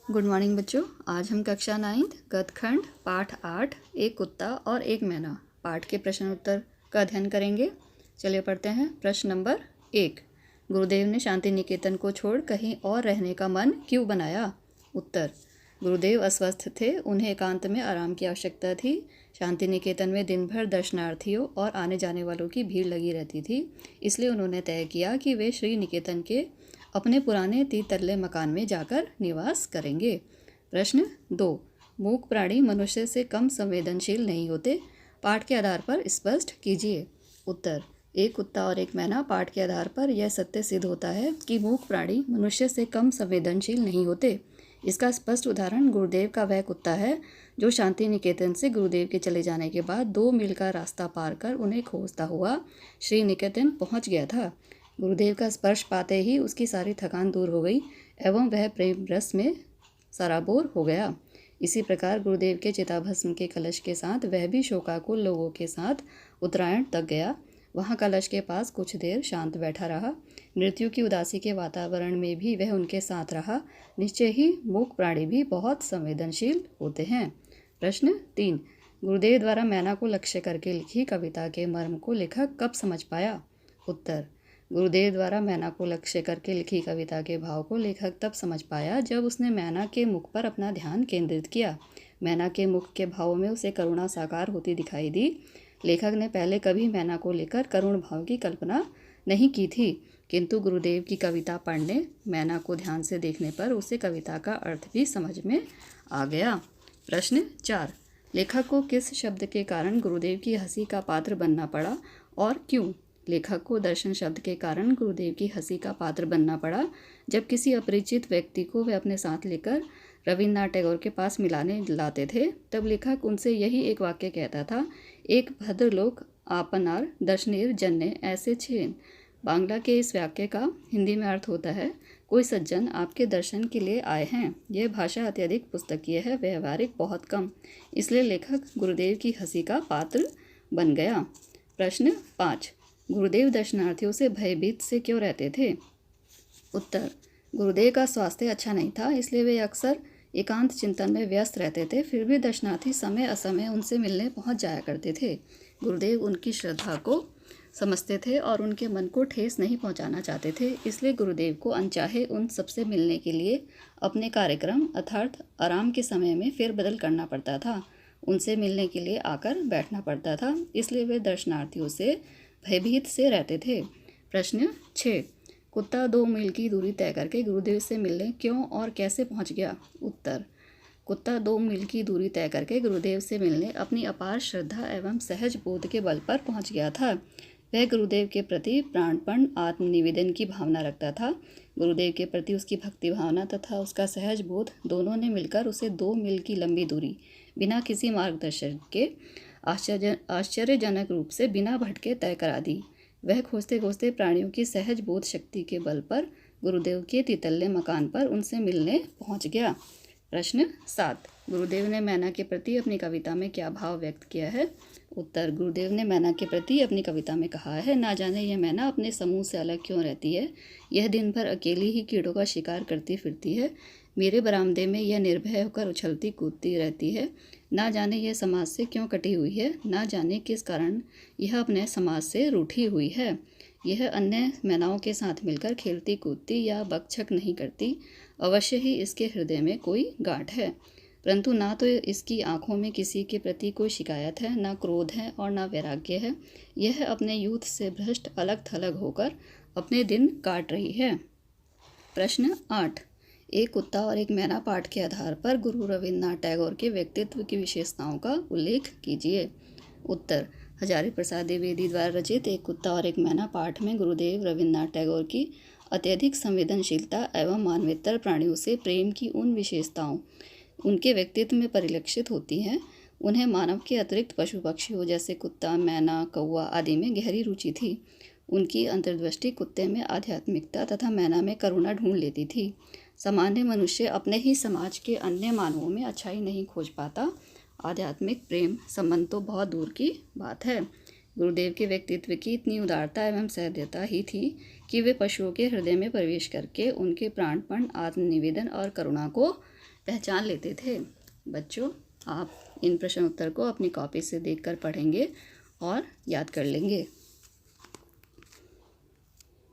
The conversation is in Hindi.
गुड मॉर्निंग बच्चों। आज हम कक्षा 9 गद्यखंड पाठ 8 एक कुत्ता और एक मैना पाठ के प्रश्न उत्तर का अध्ययन करेंगे। चलिए पढ़ते हैं। प्रश्न नंबर 1। गुरुदेव ने शांति निकेतन को छोड़ कहीं और रहने का मन क्यों बनाया? उत्तर। गुरुदेव अस्वस्थ थे, उन्हें एकांत में आराम की आवश्यकता थी। शांति निकेतन में दिन भर दर्शनार्थियों और आने जाने वालों की भीड़ लगी रहती थी, इसलिए उन्होंने तय किया कि वे श्री निकेतन के अपने पुराने तितल्ले मकान में जाकर निवास करेंगे। प्रश्न 2। मूक प्राणी मनुष्य से कम संवेदनशील नहीं होते, पाठ के आधार पर स्पष्ट कीजिए। उत्तर। एक कुत्ता और एक मैना पाठ के आधार पर यह सत्य सिद्ध होता है कि मूक प्राणी मनुष्य से कम संवेदनशील नहीं होते। इसका स्पष्ट उदाहरण गुरुदेव का वह कुत्ता है जो शांति निकेतन से गुरुदेव के चले जाने के बाद 2 मील का रास्ता पार कर उन्हें खोजता हुआ श्री निकेतन पहुंच गया था। गुरुदेव का स्पर्श पाते ही उसकी सारी थकान दूर हो गई एवं वह प्रेम रस में सराबोर हो गया। इसी प्रकार गुरुदेव के चिताभस्म के कलश के साथ वह भी शोकाकुल लोगों के साथ उत्तरायण तक गया। वहाँ कलश के पास कुछ देर शांत बैठा रहा। मृत्यु की उदासी के वातावरण में भी वह उनके साथ रहा। निश्चय ही मूक प्राणी भी बहुत संवेदनशील होते हैं। प्रश्न 3। गुरुदेव द्वारा मैना को लक्ष्य करके लिखी कविता के मर्म को लेखक कब समझ पाया? उत्तर। गुरुदेव द्वारा मैना को लक्ष्य करके लिखी कविता के भाव को लेखक तब समझ पाया जब उसने मैना के मुख पर अपना ध्यान केंद्रित किया। मैना के मुख के भावों में उसे करुणा साकार होती दिखाई दी। लेखक ने पहले कभी मैना को लेकर करुण भाव की कल्पना नहीं की थी, किंतु गुरुदेव की कविता पढ़ने, मैना को ध्यान से देखने पर उसे कविता का अर्थ भी समझ में आ गया। प्रश्न 4। लेखक को किस शब्द के कारण गुरुदेव की हंसी का पात्र बनना पड़ा और क्यों? लेखक को दर्शन शब्द के कारण गुरुदेव की हंसी का पात्र बनना पड़ा। जब किसी अपरिचित व्यक्ति को वे अपने साथ लेकर रविन्द्रनाथ टैगोर के पास मिलाने लाते थे, तब लेखक उनसे यही एक वाक्य कहता था, एक भद्र लोक आपनार दर्शनेर जन्ने ऐसे छेन। बांग्ला के इस वाक्य का हिंदी में अर्थ होता है, कोई सज्जन आपके दर्शन के लिए आए हैं। यह भाषा अत्यधिक पुस्तकीय है, व्यवहारिक बहुत कम, इसलिए लेखक गुरुदेव की हंसी का पात्र बन गया। प्रश्न 5। गुरुदेव दर्शनार्थियों से भयभीत से क्यों रहते थे? उत्तर। गुरुदेव का स्वास्थ्य अच्छा नहीं था, इसलिए वे अक्सर एकांत चिंतन में व्यस्त रहते थे। फिर भी दर्शनार्थी समय असमय उनसे मिलने पहुंच जाया करते थे। गुरुदेव उनकी श्रद्धा को समझते थे और उनके मन को ठेस नहीं पहुंचाना चाहते थे, इसलिए गुरुदेव को अनचाहे उन सबसे मिलने के लिए अपने कार्यक्रम अर्थात आराम के समय में फेरबदल करना पड़ता था। उनसे मिलने के लिए आकर बैठना पड़ता था, इसलिए वे दर्शनार्थियों से भयभीत से रहते थे। प्रश्न 6। कुत्ता 2 मील की दूरी तय करके गुरुदेव से मिलने क्यों और कैसे पहुंच गया? उत्तर। कुत्ता 2 मील की दूरी तय करके गुरुदेव से मिलने अपनी अपार श्रद्धा एवं सहज बोध के बल पर पहुंच गया था। वह गुरुदेव के प्रति प्राणपण आत्मनिवेदन की भावना रखता था। गुरुदेव के प्रति उसकी भक्ति भावना तथा उसका सहज बोध दोनों ने मिलकर उसे 2 मील की लंबी दूरी बिना किसी मार्गदर्शन के आश्चर्यजनक रूप से बिना भटके तय करा दी। वह खोजते खोजते प्राणियों की सहज बोध शक्ति के बल पर गुरुदेव के तितल्ले मकान पर उनसे मिलने पहुंच गया। प्रश्न 7। गुरुदेव ने मैना के प्रति अपनी कविता में क्या भाव व्यक्त किया है? उत्तर। गुरुदेव ने मैना के प्रति अपनी कविता में कहा है, ना जाने यह मैना अपने समूह से अलग क्यों रहती है। यह दिन भर अकेली ही कीड़ों का शिकार करती फिरती है। मेरे बरामदे में यह निर्भय होकर उछलती कूदती रहती है। ना जाने यह समाज से क्यों कटी हुई है, ना जाने किस कारण यह अपने समाज से रूठी हुई है। यह अन्य मैनाओं के साथ मिलकर खेलती कूदती या बकझक नहीं करती। अवश्य ही इसके हृदय में कोई गांठ है, परंतु ना तो इसकी आंखों में किसी के प्रति कोई शिकायत है, ना क्रोध है और ना वैराग्य है। यह अपने यूथ से भ्रष्ट अलग थलग होकर अपने दिन काट रही है। प्रश्न 8। एक कुत्ता और एक मैना पाठ के आधार पर गुरु रविन्द्रनाथ टैगोर के व्यक्तित्व की विशेषताओं का उल्लेख कीजिए। उत्तर। हजारी प्रसाद द्विवेदी द्वारा रचित एक कुत्ता और एक मैना पाठ में गुरुदेव रविन्द्रनाथ टैगोर की अत्यधिक संवेदनशीलता एवं मानवेतर प्राणियों से प्रेम की उन विशेषताओं उनके व्यक्तित्व में परिलक्षित होती हैं। उन्हें मानव के अतिरिक्त पशु पक्षियों जैसे कुत्ता, मैना, कौवा आदि में गहरी रुचि थी। उनकी अंतर्दृष्टि कुत्ते में आध्यात्मिकता तथा मैना में करुणा ढूंढ लेती थी। सामान्य मनुष्य अपने ही समाज के अन्य मानवों में अच्छाई नहीं खोज पाता। आध्यात्मिक प्रेम संबंध तो बहुत दूर की बात है। गुरुदेव के व्यक्तित्व की इतनी उदारता एवं सहृदयता ही थी कि वे पशुओं के हृदय में प्रवेश करके उनके प्राणपण, आत्मनिवेदन और करुणा को पहचान लेते थे। बच्चों, आप इन प्रश्न उत्तर को अपनी कॉपी से देखकर पढ़ेंगे और याद कर लेंगे।